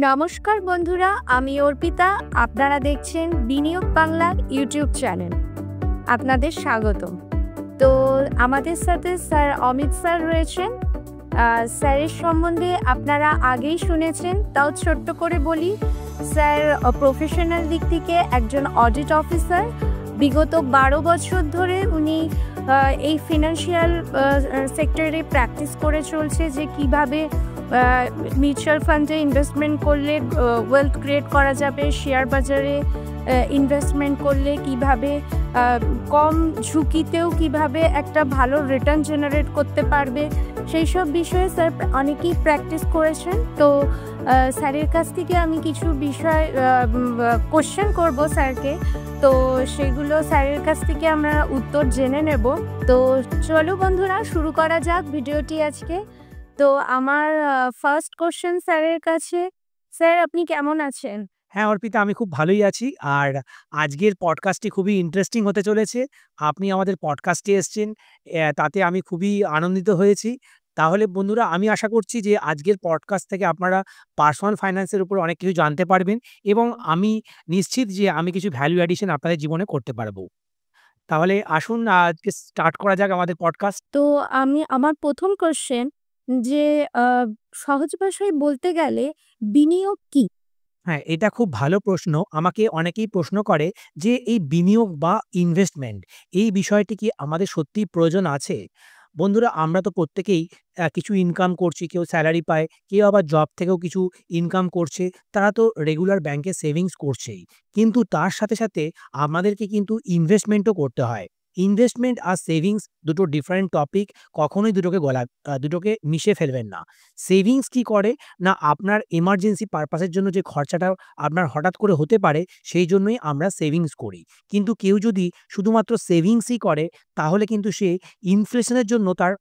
নমস্কার বন্ধুরা, আমি অর্পিতা। আপনারা দেখছেন বিনিয়োগ বাংলা ইউটিউব চ্যানেল। আপনাদের স্বাগতম। তো আমাদের সাথে স্যার অমিত স্যার রয়েছেন। স্যারের সম্বন্ধে আপনারা আগেই শুনেছেন, তাও ছোট্ট করে বলি। স্যার প্রফেশনাল দিক থেকে একজন অডিট অফিসার। বিগত 12 বছর ধরে উনি এই ফিনান্সিয়াল সেক্টরে প্র্যাকটিস করে চলছে, যে কিভাবে মিউচুয়াল ফান্ডে ইনভেস্টমেন্ট করলে ওয়েলথ ক্রিয়েট করা যাবে, শেয়ার বাজারে ইনভেস্টমেন্ট করলে কিভাবে কম ঝুঁকিতেও কিভাবে একটা ভালো রিটার্ন জেনারেট করতে পারবে, সেই সব বিষয়ে স্যার অনেকেই প্র্যাকটিস করেছেন। তো স্যারের কাছ থেকে আমি কিছু বিষয় কোশ্চেন করব স্যারকে, তো সেগুলো স্যারের কাছ থেকে আমরা উত্তর জেনে নেব। তো চলো বন্ধুরা, শুরু করা যাক ভিডিওটি আজকে। তো আমার ফার্স্ট কোশ্চেন স্যারের কাছে। স্যার, আপনি কেমন আছেন? হ্যাঁ, অর্পিতা, আমি খুব ভালোই আছি। আর আজকের পডকাস্টটি খুবই ইন্টারেস্টিং হতে চলেছে। আপনি আমাদের পডকাস্টে এসছেন, তাতে আমি খুবই আনন্দিত হয়েছি। তাহলে বন্ধুরা, আমি আশা করছি যে আজকের পডকাস্ট থেকে আপনারা পার্সোনাল ফাইন্যান্সের উপর অনেক কিছু জানতে পারবেন এবং আমি নিশ্চিত যে আমি কিছু ভ্যালু অ্যাডিশন আপনাদের জীবনে করতে পারবো। তাহলে আসুন আজকে স্টার্ট করা যাক আমাদের পডকাস্ট। তো আমার প্রথম কোশ্চেন, যে সহজ ভাষায় বলতে গেলে বিনিয়োগ কি? হ্যাঁ, এটা খুব ভালো প্রশ্ন। আমাকে অনেকেই প্রশ্ন করে যে এই বিনিয়োগ বা ইনভেস্টমেন্ট, এই বিষয়টি কি আমাদের সত্যিই প্রয়োজন আছে? বন্ধুরা, আমরা তো প্রত্যেকেই কিছু ইনকাম করছি। কেউ স্যালারি পায়, কেউ আবার জব থেকেও কিছু ইনকাম করছে। তারা তো রেগুলার ব্যাংকে সেভিংস করছেই। কিন্তু তার সাথে, সাথে আমাদেরকে কিন্তু ইনভেস্টমেন্টও করতে হয়। ইনভেস্টমেন্ট আর সেভিংস দুটো ডিফারেন্ট টপিক। কখনোই দুটোকে মিশিয়ে ফেলবেন না। সেভিংস কি করে না, আপনার এমার্জেন্সি পারপাসের জন্য যে খরচাটা আপনার হঠাৎ করে হতে পারে, সেই জন্যই আমরা সেভিংস করি। কিন্তু কেউ যদি শুধুমাত্র সেভিংসই করে, তাহলে কিন্তু সে ইনফ্লেশনের জন্য তার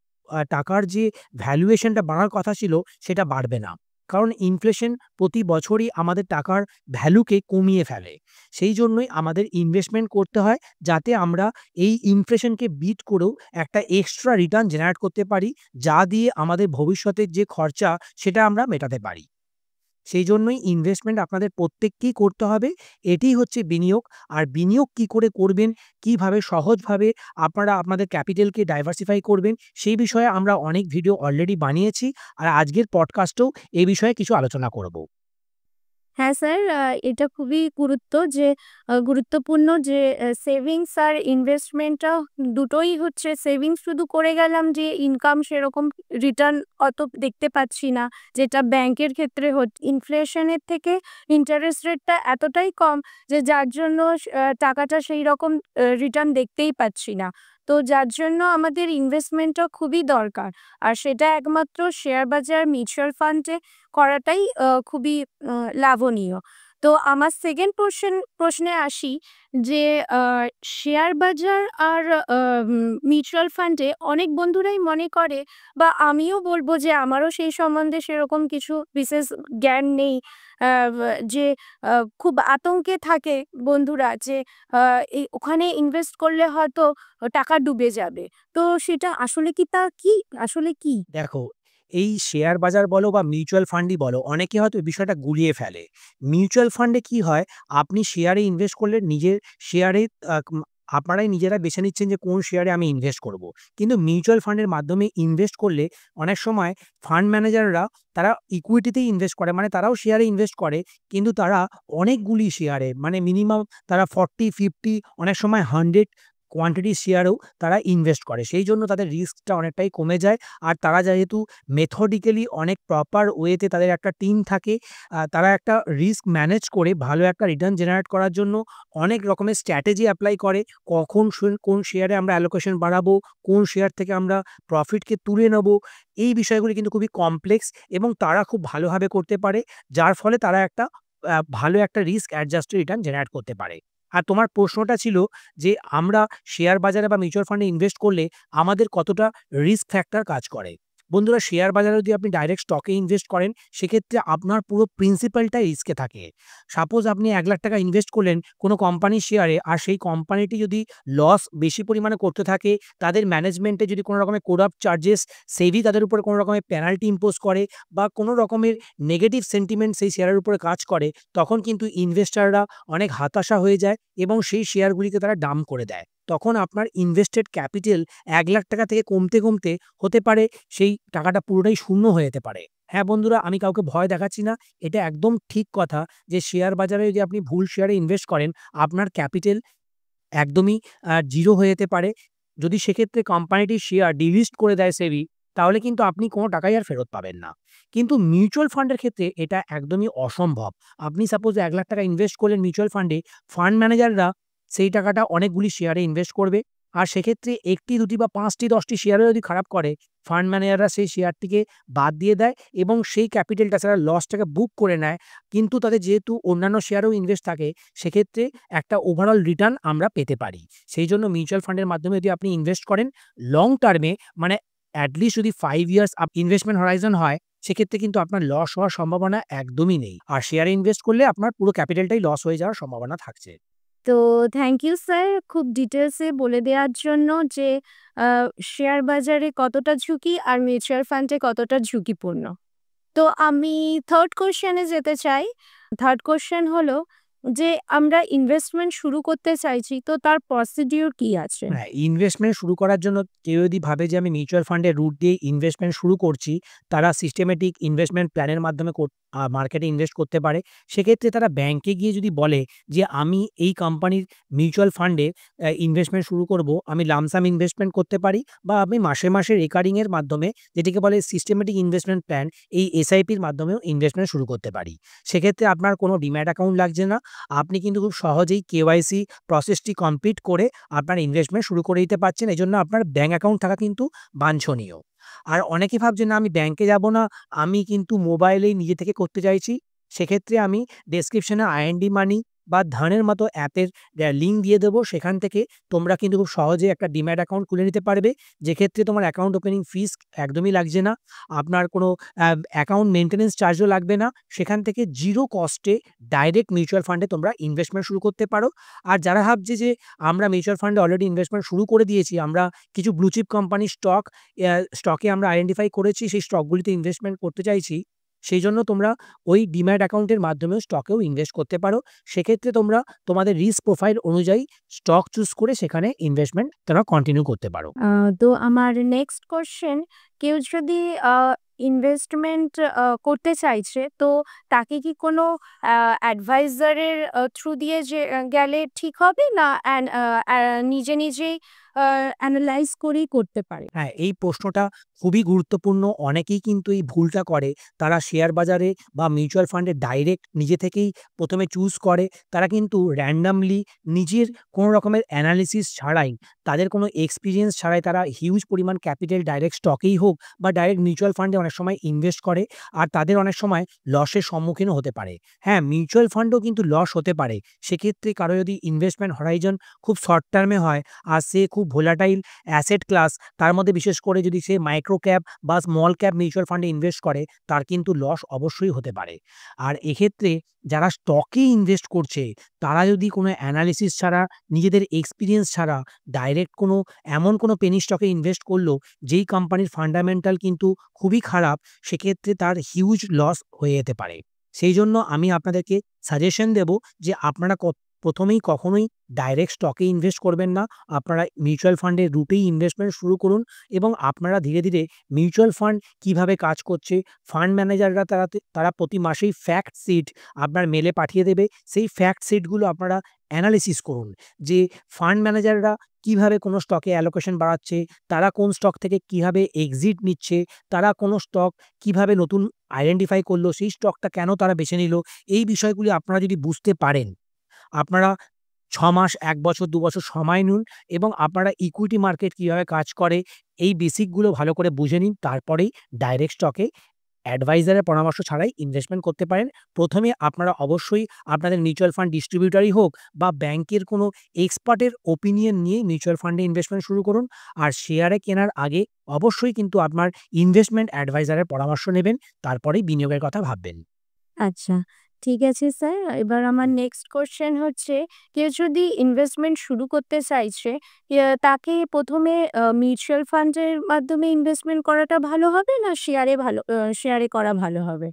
টাকার যে ভ্যালুয়েশনটা বাড়ার কথা ছিল, সেটা বাড়বে না। কারণ ইনফ্লেশন প্রতি বছরই আমাদের টাকার ভ্যালুকে কমিয়ে ফেলে। সেই জন্যই আমাদের ইনভেস্টমেন্ট করতে হয়, যাতে আমরা এই ইনফ্লেশনকে বিট করেও একটা এক্সট্রা রিটার্ন জেনারেট করতে পারি, যা দিয়ে আমাদের ভবিষ্যতের যে খরচা, সেটা আমরা মেটাতে পারি। সেই জন্যই ইনভেস্টমেন্ট আপনাদের প্রত্যেককেই করতে হবে। এটিই হচ্ছে বিনিয়োগ। আর বিনিয়োগ কি করে করবেন, কিভাবে সহজভাবে আপনারা আপনাদের ক্যাপিটালকে ডাইভার্সিফাই করবেন, সেই বিষয়ে আমরা অনেক ভিডিও অলরেডি বানিয়েছি। আর আজকের পডকাস্টেও এই বিষয়ে কিছু আলোচনা করব। হ্যাঁ স্যার, এটা খুবই গুরুত্বপূর্ণ যে সেভিংস আর ইনভেস্টমেন্টটা দুটোই হচ্ছে। সেভিংস শুধু করে গেলাম, যে ইনকাম সেরকম রিটার্ন অত দেখতে পাচ্ছি না, যেটা ব্যাংকের ক্ষেত্রে ইনফ্লেশনের থেকে ইন্টারেস্ট রেটটা এতটাই কম, যে যার জন্য টাকাটা সেই রকম রিটার্ন দেখতেই পাচ্ছি না। তো যার জন্য আমাদের ইনভেস্টমেন্টটা খুবই দরকার, আর সেটা একমাত্র শেয়ার বাজার, মিউচুয়াল ফান্ডে করাটাই খুবই লাভনীয়। তো আমার সেকেন্ড প্রশ্নে আসি, যে শেয়ার বাজার আর মিউচুয়াল ফান্ডে অনেক বন্ধুরাই মনে করে, বা আমিও বলবো যে আমারও সেই সম্বন্ধে সেরকম কিছু বিশেষ জ্ঞান নেই, যে খুব আতঙ্কে থাকে বন্ধুরা, যে ওখানে ইনভেস্ট করলে হয়তো টাকা ডুবে যাবে। তো সেটা আসলে কি, আসলে কি? দেখো, এই শেয়ার বাজার বলো বা মিউচুয়াল ফান্ডই বলো, অনেকে হয়তো এই বিষয়টা গুলিয়ে ফেলে। মিউচুয়াল ফান্ডে কি হয়, আপনি শেয়ারে ইনভেস্ট করলে নিজের শেয়ারে আপনারাই নিজেরা বেছে নিচ্ছেন যে কোন শেয়ারে আমি ইনভেস্ট করব। কিন্তু মিউচুয়াল ফান্ডের মাধ্যমে ইনভেস্ট করলে অনেক সময় ফান্ড ম্যানেজাররা তারা ইকুইটিতেই ইনভেস্ট করে, মানে তারাও শেয়ারে ইনভেস্ট করে, কিন্তু তারা অনেকগুলি শেয়ারে, মানে মিনিমাম তারা 40-50, অনেক সময় 100 কোয়ান্টিটি শেয়ারেও তারা ইনভেস্ট করে। সেই জন্য তাদের রিস্কটা অনেকটাই কমে যায়। আর তারা যেহেতু মেথডিক্যালি অনেক প্রপার ওয়েতে তাদের একটা টিম থাকে, তারা একটা রিস্ক ম্যানেজ করে ভালো একটা রিটার্ন জেনারেট করার জন্য অনেক রকমের স্ট্র্যাটেজি এপ্লাই করে। কখন কোন শেয়ারে আমরা অ্যালোকেশন বাড়াবো, কোন শেয়ার থেকে আমরা প্রফিটকে তুলে নেব, এই বিষয়গুলি কিন্তু খুবই কমপ্লেক্স এবং তারা খুব ভালোভাবে করতে পারে। যার ফলে তারা একটা ভালো একটা রিস্ক অ্যাডজাস্টেড রিটার্ন জেনারেট করতে পারে। আর তোমার প্রশ্নটা ছিল যে আমরা শেয়ার বাজারে বা মিউচুয়াল ফান্ডে ইনভেস্ট করলে আমাদের কতটা রিস্ক ফ্যাক্টর কাজ করে। বন্ধুরা শেয়ার বাজারে যদি আপনি ডাইরেক্ট স্টকে ইনভেস্ট করেন সেক্ষেত্রে আপনার পুরো প্রিন্সিপালটাই রিস্কে থাকে। সাপোজ আপনি ১,০০,০০০ টাকা ইনভেস্ট করলেন কোনো কোম্পানির শেয়ারে, আর সেই কোম্পানিটি যদি লস বেশি পরিমাণে করতে থাকে, তাদের ম্যানেজমেন্টে যদি কোনো রকমের করাপ্ট চার্জেস, সেবি তাদের উপরে কোনো রকমের পেনাল্টি ইম্পোজ করে বা কোনো রকমের নেগেটিভ সেন্টিমেন্ট সেই শেয়ারের উপরে কাজ করে, তখন কিন্তু ইনভেস্টররা অনেক হতাশা হয়ে যায় এবং সেই শেয়ারগুলিকে তারা ডাম্প করে দেয়। তখন আপনার ইনভেস্টেড ক্যাপিটাল ১,০০,০০০ টাকা থেকে কমতে, কমতে হতে পারে সেই টাকাটা পুরোটাই শূন্য হয়ে যেতে পারে। হ্যাঁ বন্ধুরা, আমি কাউকে ভয় দেখাচ্ছি না। এটা একদম ঠিক কথা যে শেয়ার বাজারে যদি আপনি ভুল শেয়ারে ইনভেস্ট করেন, আপনার ক্যাপিটাল একদমই 0 হয়ে যেতে পারে। যদি সেক্ষেত্রে কোম্পানিটির শেয়ার ডিলিস্ট করে দেয় সেবি, তাহলে কিন্তু আপনি কোনো টাকাই আর ফেরত পাবেন না। কিন্তু মিউচুয়াল ফান্ডের ক্ষেত্রে এটা একদমই অসম্ভব। আপনি সাপোজ ১,০০,০০০ টাকা ইনভেস্ট করলেন মিউচুয়াল ফান্ডে, ফান্ড ম্যানেজাররা সেই টাকাটা অনেকগুলি শেয়ারে ইনভেস্ট করবে। আর সেক্ষেত্রে ১ টি ২ টি বা ৫ টি ১০ টি শেয়ারেও যদি খারাপ করে, ফান্ড ম্যানেজাররা সেই শেয়ারটিকে বাদ দিয়ে দেয় এবং সেই ক্যাপিটালটা তারা লসটাকে বুক করে নেয়। কিন্তু তাদের যেহেতু অন্যান্য শেয়ারেও ইনভেস্ট থাকে, সেক্ষেত্রে একটা ওভারঅল রিটার্ন আমরা পেতে পারি। সেইজন্য মিউচুয়াল ফান্ডের মাধ্যমে যদি আপনি ইনভেস্ট করেন লং টার্মে, মানে এটলিস্ট যদি 5 ইয়ার্স ইনভেস্টমেন্ট হরাইজন হয়, সেক্ষেত্রে কিন্তু আপনার লস হওয়ার সম্ভাবনা একদমই নেই। আর শেয়ারে ইনভেস্ট করলে আপনার পুরো ক্যাপিটালটাই লস হয়ে যাওয়ার সম্ভাবনা থাকছে। তো থ্যাংক ইউ স্যার খুব ডিটেলসে বলে দেওয়ার জন্য যে শেয়ার বাজারে কতটা ঝুঁকি আর মিউচুয়াল ফান্ডে কতটা ঝুঁকিপূর্ণ। তো আমি থার্ড কোশ্চেনে যেতে চাই। থার্ড কোশ্চেন হলো যে আমরা ইনভেস্টমেন্ট শুরু করতে চাইছি, তো তার প্রসিডিউর কি আছে? হ্যাঁ, ইনভেস্টমেন্ট শুরু করার জন্য কেউ যদি ভাবে যে আমি মিউচুয়াল ফান্ডের রুট দিয়ে ইনভেস্টমেন্ট শুরু করছি, তারা সিস্টেমেটিক ইনভেস্টমেন্ট প্ল্যানের মাধ্যমে মার্কেটে ইনভেস্ট করতে পারে। সেক্ষেত্রে তারা ব্যাংকে গিয়ে যদি বলে যে আমি এই কোম্পানির মিউচুয়াল ফান্ডে ইনভেস্টমেন্ট শুরু করব, আমি লামসাম ইনভেস্টমেন্ট করতে পারি বা আমি মাসে, মাসে রেকারিংয়ের মাধ্যমে, যেটিকে বলে সিস্টেমেটিক ইনভেস্টমেন্ট প্ল্যান, এই এসআইপির মাধ্যমেও ইনভেস্টমেন্ট শুরু করতে পারি। সেক্ষেত্রে আপনার কোনো ডিম্যাট অ্যাকাউন্ট লাগছে না। আপনি কিন্তু খুব সহজেই কেওয়াইসি প্রসেসটি কমপ্লিট করে আপনার ইনভেস্টমেন্ট শুরু করে দিতে পারছেন। এজন্য আপনার ব্যাংক অ্যাকাউন্ট থাকা কিন্তু বাঞ্ছনীয়। আর অনেকে ভাবছে না আমি ব্যাংকে যাব না, আমি কিন্তু মোবাইলেই নিজে থেকে করতে চাইছি। সেক্ষেত্রে আমি ডেসক্রিপশনে আইএনডি মানি বা ধনের মতো অ্যাপের লিঙ্ক দিয়ে দেবো। সেখান থেকে তোমরা কিন্তু খুব সহজে একটা ডিম্যাট অ্যাকাউন্ট খুলে নিতে পারবে, যেক্ষেত্রে তোমার অ্যাকাউন্ট ওপেনিং ফিস একদমই লাগছে না। আপনার কোনো অ্যাকাউন্ট মেইনটেন্যান্স চার্জও লাগবে না। সেখান থেকে জিরো কস্টে ডাইরেক্ট মিউচুয়াল ফান্ডে তোমরা ইনভেস্টমেন্ট শুরু করতে পারো। আর যারা ভাবছে যে আমরা মিউচুয়াল ফান্ডে অলরেডি ইনভেস্টমেন্ট শুরু করে দিয়েছি, আমরা কিছু ব্লু চিপ কোম্পানির স্টকে আমরা আইডেন্টিফাই করেছি, সেই স্টকগুলিতে ইনভেস্টমেন্ট করতে চাইছি, সেইজন্য তোমরা ওই ডিম্যাট অ্যাকাউন্টের মাধ্যমেও স্টকেও ইনভেস্ট করতে পারো। সেক্ষেত্রে তোমরা তোমাদের রিস্ক প্রোফাইল অনুযায়ী স্টক চুজ করে সেখানে ইনভেস্টমেন্ট তোমরা কন্টিনিউ করতে পারো। তো আমার নেক্সট কোশ্চেন, কেউ যদি ইনভেস্টমেন্ট করতে চাইছে, তো তাকে কি কোনো অ্যাডভাইজারের থ্রু দিয়ে যে গেলে ঠিক হবে, না নিজে নিজেই অ্যানালাইজ করেই করতে পারে? হ্যাঁ, এই প্রশ্নটা খুবই গুরুত্বপূর্ণ। অনেকেই কিন্তু এই ভুলটা করে। তারা শেয়ার বাজারে বা মিউচুয়াল ফান্ডে ডাইরেক্ট নিজে থেকেই ১ম এ চুজ করে। তারা কিন্তু র‍্যান্ডমলি নিজের কোনো রকমের অ্যানালিসিস ছাড়াই, তাদের কোনো এক্সপেরিয়েন্স ছাড়াই তারা হিউজ পরিমাণ ক্যাপিটাল ডাইরেক্ট স্টকেই হোক বা ডাইরেক্ট মিউচুয়াল ফান্ডে অনেক সময় ইনভেস্ট করে। আর তাদের অনেক সময় লসের সম্মুখীনও হতে পারে। হ্যাঁ, মিউচুয়াল ফান্ডেও কিন্তু লস হতে পারে। সেক্ষেত্রে কারো যদি ইনভেস্টমেন্ট হরাইজন খুব শর্ট টার্মে হয় আর সে খুব ভোলাটাইল অ্যাসেট ক্লাস, তার মধ্যে বিশেষ করে যদি সে মাইক্রো ক্যাপ বা স্মল ক্যাপ মিউচুয়াল ফান্ডে ইনভেস্ট করে, তার কিন্তু লস অবশ্যই হতে পারে। আর এক্ষেত্রে যারা স্টকে ইনভেস্ট করছে, তারা যদি কোনো অ্যানালিসিস ছাড়া, নিজেদের এক্সপেরিয়েন্স ছাড়া ডাইরেক্ট এমন কোনো পেনি স্টকে ইনভেস্ট করলো যেই কোম্পানির ফান্ডামেন্টাল কিন্তু খুবই খারাপ, সেক্ষেত্রে তার হিউজ লস হয়ে যেতে পারে। সেইজন্য আমি আপনাদেরকে সাজেশন দেব যে আপনারা প্রথমেই কখনোই ডাইরেক্ট স্টকে ইনভেস্ট করবেন না। আপনারা মিউচুয়াল ফান্ডের রুটেই ইনভেস্টমেন্ট শুরু করুন এবং আপনারা ধীরে, ধীরে মিউচুয়াল ফান্ড কিভাবে কাজ করছে, ফান্ড ম্যানেজাররা তারা প্রতি মাসেই ফ্যাক্ট শিট আপনার মেলে পাঠিয়ে দেবে। সেই ফ্যাক্ট শিটগুলো আপনারা অ্যানালিসিস করুন যে ফান্ড ম্যানেজাররা কিভাবে কোনো স্টকে অ্যালোকেশন বাড়াচ্ছে, তারা কোন স্টক থেকে কিভাবে এক্সিট নিচ্ছে, তারা কোনো স্টক কিভাবে নতুন আইডেন্টিফাই করলো, সেই স্টকটা কেন তারা বেছে নিল। এই বিষয়গুলি আপনারা যদি বুঝতে পারেন, আপনারা ৬ মাস, ১ বছর, ২ বছর সময় নিন এবং আপনারা ইকুইটি মার্কেট কিভাবে কাজ করে এই বেসিকগুলো ভালো করে বুঝে নিন। তারপরেই ডাইরেক্ট স্টকে অ্যাডভাইজারের পরামর্শ ছাড়াই ইনভেস্টমেন্ট করতে পারেন। ১ম এ আপনারা অবশ্যই আপনাদের মিউচুয়াল ফান্ড ডিস্ট্রিবিউটরই হোক বা ব্যাংকের কোনো এক্সপার্টের ওপিনিয়ন নিয়ে মিউচুয়াল ফান্ডে ইনভেস্টমেন্ট শুরু করুন। আর শেয়ারে কেনার আগে অবশ্যই কিন্তু আপনার ইনভেস্টমেন্ট অ্যাডভাইজারের পরামর্শ নেবেন। তারপরেই বিনিয়োগের কথা ভাববেন। আচ্ছা, ঠিক আছে স্যার। এবার আমার নেক্সট কোয়েশ্চেন হচ্ছে, কেউ যদি ইনভেস্টমেন্ট শুরু করতে চাইছে, তাকে ১ম এ মিউচুয়াল ফান্ডের মাধ্যমে ইনভেস্টমেন্ট করাটা ভালো হবে না শেয়ারে করা ভালো হবে?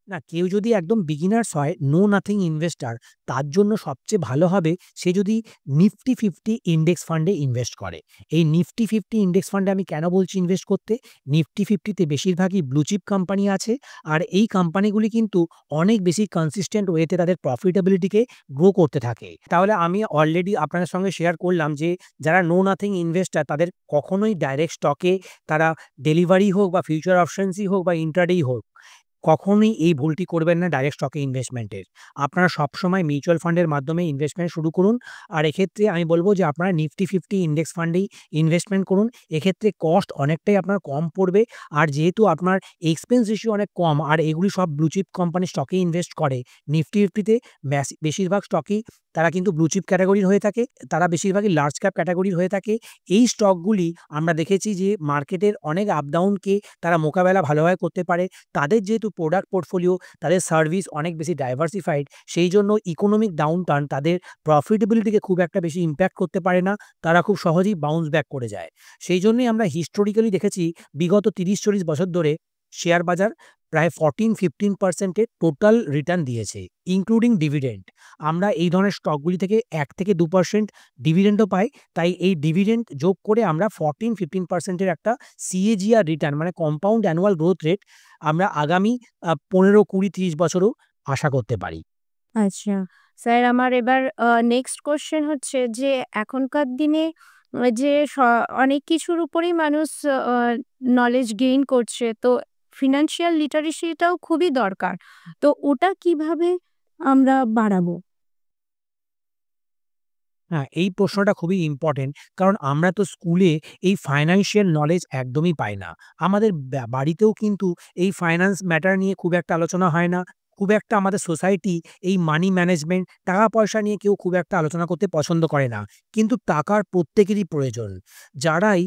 না, কেউ যদি একদম বিগিনার্স হয়, নো নাথিং ইনভেস্টর, তার জন্য সবচেয়ে ভালো হবে সে যদি নিফটি 50 ইন্ডেক্স ফান্ডে ইনভেস্ট করে। এই নিফটি 50 ইন্ডেক্স ফান্ডে আমি কেন বলছি ইনভেস্ট করতে? নিফটি 50 তে বেশিরভাগই ব্লু চিপ কোম্পানি আছে। আর এই কোম্পানিগুলি কিন্তু অনেক বেশি কনসিস্টেন্ট ওয়েতে তাদের প্রফিটেবিলিটিকে গ্রো করতে থাকে। তাহলে আমি অলরেডি আপনাদের সঙ্গে শেয়ার করলাম যে যারা নো নাথিং ইনভেস্টর তাদের কখনোই ডাইরেক্ট স্টকে তারা ডেলিভারি হোক বা ফিউচার অপশনসই হোক বা ইন্ট্রাডেই হোক, কখনোই এই ভুলটি করবেন না ডাইরেক্ট স্টকে ইনভেস্টমেন্টের। আপনারা সবসময় মিউচুয়াল ফান্ডের মাধ্যমে ইনভেস্টমেন্ট শুরু করুন। আর এক্ষেত্রে আমি বলব যে আপনারা নিফটি 50 ইন্ডেক্স ফান্ডেই ইনভেস্টমেন্ট করুন। এক্ষেত্রে কস্ট অনেকটাই আপনার কম পড়বে। আর যেহেতু আপনার এক্সপেন্স রেশিও অনেক কম আর এগুলি সব ব্লু চিপ কোম্পানির স্টকে ইনভেস্ট করে। নিফটি 50 তে বেশিরভাগ স্টকই তারা কিন্তু ব্লু চিপ ক্যাটেগরির হয়ে থাকে। তারা বেশিরভাগই লার্জ ক্যাপ ক্যাটেগরির হয়ে থাকে। এই স্টকগুলি আমরা দেখেছি যে মার্কেটের অনেক আপ ডাউনকে তারা মোকাবেলা ভালোভাবে করতে পারে। তাদের যেহেতু প্রোডাক্ট পোর্টফোলিও, তাদের সার্ভিস অনেক বেশি ডাইভার্সিফাইড, সেই জন্য ইকোনমিক ডাউনটার্ন তাদের প্রফিটেবিলিটিকে খুব একটা বেশি ইমপ্যাক্ট করতে পারে না। তারা খুব সহজেই বাউন্স ব্যাক করে যায়। সেই জন্যই আমরা হিস্টোরিক্যালি দেখেছি বিগত ৩০-৪০ বছর ধরে শেয়ার বাজার প্রায় 14-15% এর টোটাল রিটার্ন দিয়েছে, ইনক্লুডিং ডিভিডেন্ড। আমরা এই ধরনের স্টকগুলি থেকে ১-২% ডিভিডেন্ডও পাই। তাই এই ডিভিডেন্ড যোগ করে আমরা 14-15% এর একটা সিএজিআর রিটার্ন মানে কম্পাউন্ড অ্যানুয়াল গ্রোথ রেট আমরা আগামী ১৫, ২০, ৩০ বছরও আশা করতে পারি। আচ্ছা। স্যার, আমার এবার নেক্সট কোয়েশ্চেন হচ্ছে যে এখনকার দিনে যে অনেক কিছুর উপরেই মানুষ আ নলেজ গেইন করছে। তো ফিন্যান্সিয়াল লিটারেসিটাও খুবই দরকার। তো ওটা কিভাবে আমরা বাড়াবো? হ্যাঁ, এই প্রশ্নটা খুবই ইম্পোর্টেন্ট। কারণ আমরা তো স্কুলে এই ফাইন্যান্সিয়াল নলেজ একদমই পাই না। আমাদের বাড়িতেও কিন্তু এই ফাইন্যান্স ম্যাটার নিয়ে খুব একটা আলোচনা হয় না। খুব একটা আমাদের সোসাইটি এই মানি ম্যানেজমেন্ট, টাকা-পয়সা নিয়ে কেউ খুব একটা আলোচনা করতে পছন্দ করে না। কিন্তু টাকার প্রত্যেকেরই প্রয়োজন। যারাই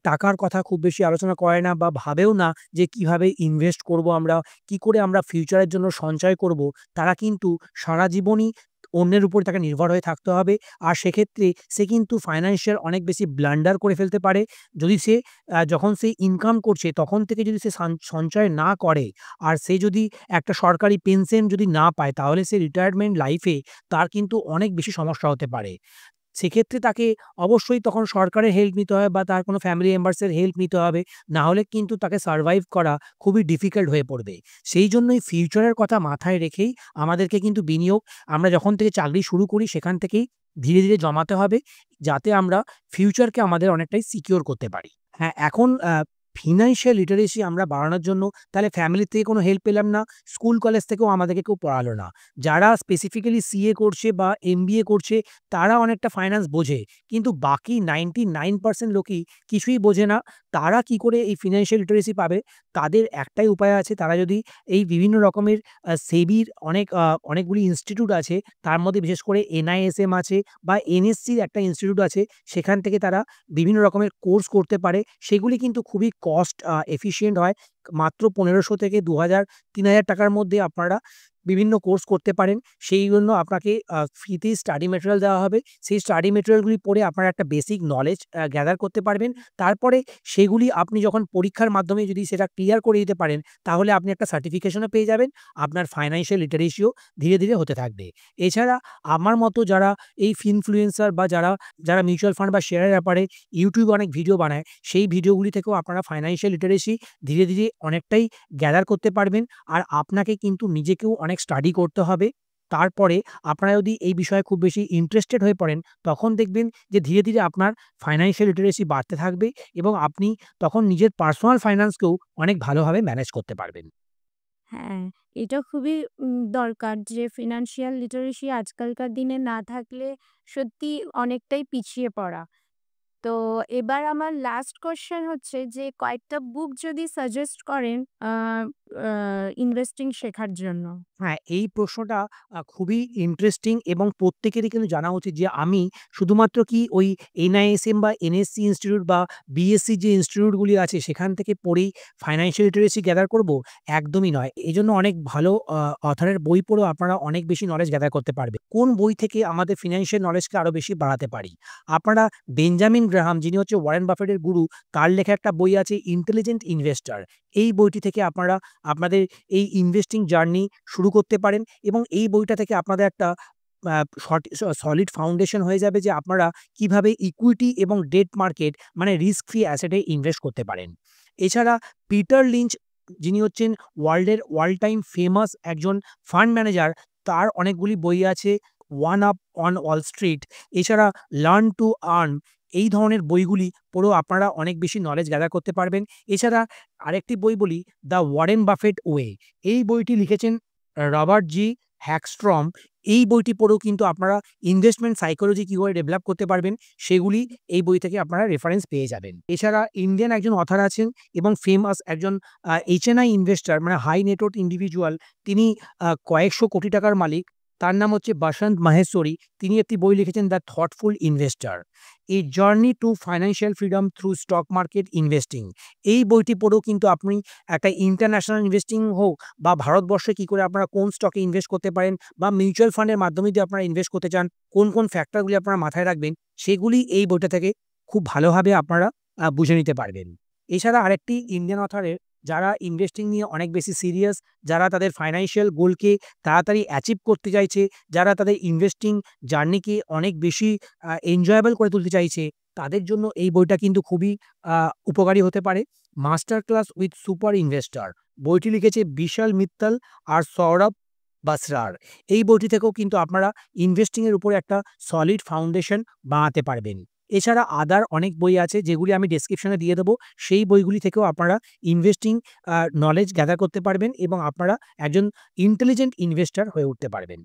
টাকার কথা খুব বেশি আলোচনা করে না বা ভাবেও না যে কিভাবে ইনভেস্ট করব আমরা, কি করে আমরা ফিউচারের জন্য সঞ্চয় করব, তারা কিন্তু সারা জীবনই অন্যের উপর তাকে নির্ভর হয়ে থাকতে হবে। আর সেক্ষেত্রে সে কিন্তু ফাইন্যান্সিয়াল অনেক বেশি ব্লান্ডার করে ফেলতে পারে। যদি সে যখন সে ইনকাম করছে তখন থেকে যদি সে সঞ্চয় না করে আর সে যদি একটা সরকারি পেনশন যদি না পায় তাহলে সে রিটায়ারমেন্ট লাইফে তার কিন্তু অনেক বেশি সমস্যা হতে পারে। সেক্ষেত্রে তাকে অবশ্যই তখন সরকারের হেল্প নিতে হবে বা তার কোনো ফ্যামিলি মেম্বার্স এর হেল্প নিতে হবে। না হলে কিন্তু তাকে সারভাইভ করা খুবই ডিফিকাল্ট হয়ে পড়বে। সেই জন্যই ফিউচারের কথা মাথায় রেখেই আমাদেরকে কিন্তু বিনিয়োগ আমরা যখন থেকে চাকরি শুরু করি সেখান থেকেই ধীরে, ধীরে জমাতে হবে। যাতে আমরা ফিউচারকে আমাদের অনেকটাই সিকিউর করতে পারি। হ্যাঁ, এখন ফিন্যান্সিয়াল লিটারেসি আমরা বাড়ানোর জন্য তাহলে ফ্যামিলি থেকে কোনো হেল্প পেলাম না, স্কুল কলেজ থেকেও আমাদেরকে কেউ পড়ালো না। যারা স্পেসিফিক্যালি সিএ করছে বা এমবিএ করছে তারা অনেকটা ফাইন্যান্স বোঝে। কিন্তু বাকি 99% লোকই কিছুই বোঝে না। তারা কি করে এই ফিন্যান্সিয়াল লিটারেসি পাবে? তাদের একটাই উপায় আছে। তারা যদি এই বিভিন্ন রকমের সেবির অনেকগুলি ইনস্টিটিউট আছে। তার মধ্যে বিশেষ করে এনআইএসএম আছে বা এনএসসির একটা ইনস্টিটিউট আছে। সেখান থেকে তারা বিভিন্ন রকমের কোর্স করতে পারে। সেগুলি কিন্তু খুবই কস্ট এফিশিয়েন্ট হয়। মাত্র ১৫০০ থেকে ২০০০, ৩০০০ টাকার মধ্যে আপনারা বিভিন্ন কোর্স করতে পারেন। সেই জন্য আপনাকে ফ্রিতেই স্টাডি ম্যাটেরিয়াল দেওয়া হবে। সেই স্টাডি ম্যাটেরিয়ালগুলি পড়ে আপনারা একটা বেসিক নলেজ গ্যাদার করতে পারবেন। তারপরে সেগুলি আপনি যখন পরীক্ষার মাধ্যমে যদি সেটা ক্লিয়ার করে দিতে পারেন, তাহলে আপনি একটা সার্টিফিকেশনও পেয়ে যাবেন। আপনার ফাইন্যান্সিয়াল লিটারেসিও ধীরে, ধীরে হতে থাকবে। এছাড়া আমার মতো যারা এই ইনফ্লুয়েন্সার বা যারা মিউচুয়াল ফান্ড বা শেয়ারের ব্যাপারে YouTube এ অনেক ভিডিও বানায়, সেই ভিডিওগুলি থেকেও আপনারা ফাইন্যান্সিয়াল লিটারেসি ধীরে, ধীরে অনেকটাই গ্যাদার করতে পারবেন। আর আপনাকে কিন্তু নিজেকেও অনেক স্টাডি করতে হবে। তারপরে আপনারা যদি এই বিষয়ে খুব বেশি ইন্টারেস্টেড হয়ে পড়েন, তখন দেখবেন যে ধীরে, ধীরে আপনার ফাইন্যান্সিয়াল লিটারেসি বাড়তে থাকবে এবং আপনি তখন নিজের পার্সোনাল ফাইন্যান্সকেও অনেক ভালোভাবে ম্যানেজ করতে পারবেন। হ্যাঁ, এটা খুবই দরকার যে ফিন্যান্সিয়াল লিটারেসি আজকালকার দিনে না থাকলে সত্যি অনেকটাই পিছিয়ে পড়া। তো এবার আমার লাস্ট কোয়েশ্চেন হচ্ছে যে কয়েকটা বুক যদি সাজেস্ট করেন আ আ ইনভেস্টিং শেখার জন্য। হ্যাঁ, এই প্রশ্নটা খুবই ইন্টারেস্টিং এবং প্রত্যেকেরই কিন্তু জানা উচিত যে আমি শুধুমাত্র কি ওই NISM বা NSC ইনস্টিটিউট বা BSc যে ইনস্টিটিউটগুলি আছে সেখান থেকে পড়েই ফাইন্যান্সিয়াল লিটারেসি গ্যাদার করব? একদমই নয়। এজন্য অনেক ভালো অথরের বই পড়েও আপনারা অনেক বেশি নলেজ গ্যাদার করতে পারবেন। কোন বই থেকে আমাদের ফিন্যান্সিয়াল নলেজকে আরো বেশি বাড়াতে পারি? আপনারা বেঞ্জামিন গ্রাহাম যিনি হচ্ছে ওয়ারেন বাফেটের গুরু, তার লেখা একটা বই আছে 'ইন্টেলিজেন্ট ইনভেস্টর'। এই বইটি থেকে আপনারা আপনাদের এই ইনভেস্টিং জার্নি শুরু করতে পারেন এবং এই বইটা থেকে আপনাদের একটা আ সলিড ফাউন্ডেশন হয়ে যাবে যে আপনারা কিভাবে ইকুইটি এবং ডেট মার্কেট মানে রিস্ক ফ্রি অ্যাসেটে ইনভেস্ট করতে পারেন। এছাড়া পিটার লিঞ্চ যিনি হচ্ছেন ওয়ার্ল্ডের ওয়ার্ল্ড টাইম ফেমাস একজন ফান্ড ম্যানেজার, তার অনেকগুলি বই আছে 'one up on Wall Street', এছাড়া 'লার্ন টু আর্ন', এই ধরনের বইগুলি পড়েও আপনারা অনেক বেশি নলেজ গ্যাদার করতে পারবেন। এছাড়া আরেকটি বই বলি 'দ্য ওয়ারেন বাফেট ওয়ে', এই বইটি লিখেছেন রবার্ট জি হ্যাকস্ট্রম। এই বইটি পড়েও কিন্তু আপনারা ইনভেস্টমেন্ট সাইকোলজি কি করে ডেভেলপ করতে পারবেন সেগুলি এই বই থেকে আপনারা রেফারেন্স পেয়ে যাবেন। এছাড়া ইন্ডিয়ান একজন অথর আছেন এবং ফেমাস একজন HNI ইনভেস্টর মানে হাই নেটওয়ার্থ ইন্ডিভিজুয়াল, তিনি কয়েকশো কোটি টাকার মালিক। তার নাম হচ্ছে বাসন্ত মাহেশ্বরী। তিনি একটি বই লিখেছেন 'the thoughtful investor: a journey to financial freedom through stock market investing'. এই বইটি পড়েও কিন্তু আপনি একটা ইন্টারন্যাশনাল ইনভেস্টিং হোক বা ভারতবর্ষে কি করে আপনারা কোন স্টকে ইনভেস্ট করতে পারেন বা মিউচুয়াল ফান্ডের মাধ্যমে যদি আপনারা ইনভেস্ট করতে চান, কোন ফ্যাক্টরগুলি আপনারা মাথায় রাখবেন, সেগুলি এই বইটা থেকে খুব ভালোভাবে আপনারা বুঝে নিতে পারবেন। এছাড়া আরেকটি ইন্ডিয়ান অথরের, যারা ইনভেস্টিং নিয়ে অনেক বেশি সিরিয়াস, যারা তাদের ফাইন্যান্সিয়াল গোলকে তাড়াতাড়ি অ্যাচিভ করতে চাইছে, যারা তাদের ইনভেস্টিং জার্নিকে অনেক বেশি এনজয়েবল করে তুলতে চাইছে, তাদের জন্য এই বইটা কিন্তু খুবই উপকারী হতে পারে। 'Master class with super investor' বইটি লিখেছে বিশাল মিত্তল আর সৌরভ বাসরার। এই বইটি থেকেও কিন্তু আপনারা ইনভেস্টিং এর উপরে একটা সলিড ফাউন্ডেশন বানাতে পারবেন। এছাড়া আদার অনেক বই আছে যেগুলি আমি ডেসক্রিপশনে দিয়ে দেবো। সেই বইগুলি থেকেও আপনারা ইনভেস্টিং নলেজ গ্যাদার করতে পারবেন এবং আপনারা একজন ইন্টেলিজেন্ট ইনভেস্টর হয়ে উঠতে পারবেন।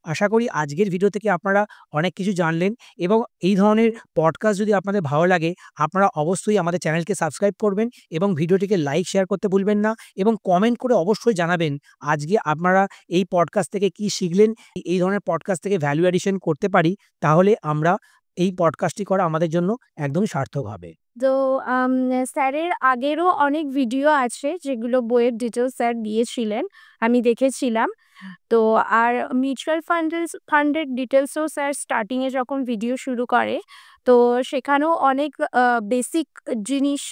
আশা করি আজকের ভিডিও থেকে আপনারা অনেক কিছু জানলেন এবং এই ধরনের পডকাস্ট যদি আপনাদের ভালো লাগে, আপনারা অবশ্যই আমাদের চ্যানেলকে সাবস্ক্রাইব করবেন এবং ভিডিওটিকে লাইক, শেয়ার করতে ভুলবেন না এবং কমেন্ট করে অবশ্যই জানাবেন আজকে আপনারা এই পডকাস্ট থেকে কি শিখলেন। এই ধরনের পডকাস্ট থেকে ভ্যালু অ্যাডিশন করতে পারি, তাহলে আমরা এই পডকাস্টটি করা আমাদের জন্য একদমই সার্থক হবে। তো স্যারের আগেরও অনেক ভিডিও আছে যেগুলো বইয়ের ডিটেলস স্যার দিয়েছিলেন, আমি দেখেছিলাম। তো আর মিউচুয়াল ফান্ডের ডিটেলসও স্যার স্টার্টিংয়ে যখন ভিডিও শুরু করে, তো সেখানেও অনেক বেসিক জিনিস,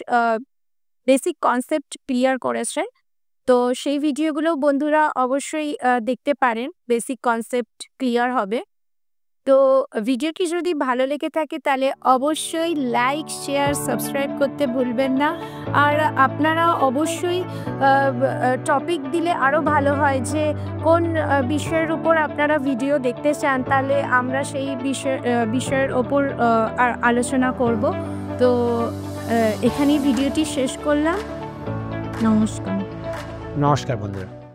বেসিক কনসেপ্ট ক্লিয়ার করেছেন। তো সেই ভিডিওগুলো বন্ধুরা অবশ্যই দেখতে পারেন, বেসিক কনসেপ্ট ক্লিয়ার হবে। তো ভিডিওটি যদি ভালো লেগে থাকে তাহলে অবশ্যই লাইক, শেয়ার, সাবস্ক্রাইব করতে ভুলবেন না। আর আপনারা অবশ্যই টপিক দিলে আরও ভালো হয় যে কোন বিষয়ের উপর আপনারা ভিডিও দেখতে চান, তাহলে আমরা সেই বিষয়ের ওপর আলোচনা করব। তো এখানেই ভিডিওটি শেষ করলাম। নমস্কার। নমস্কার বন্ধুরা।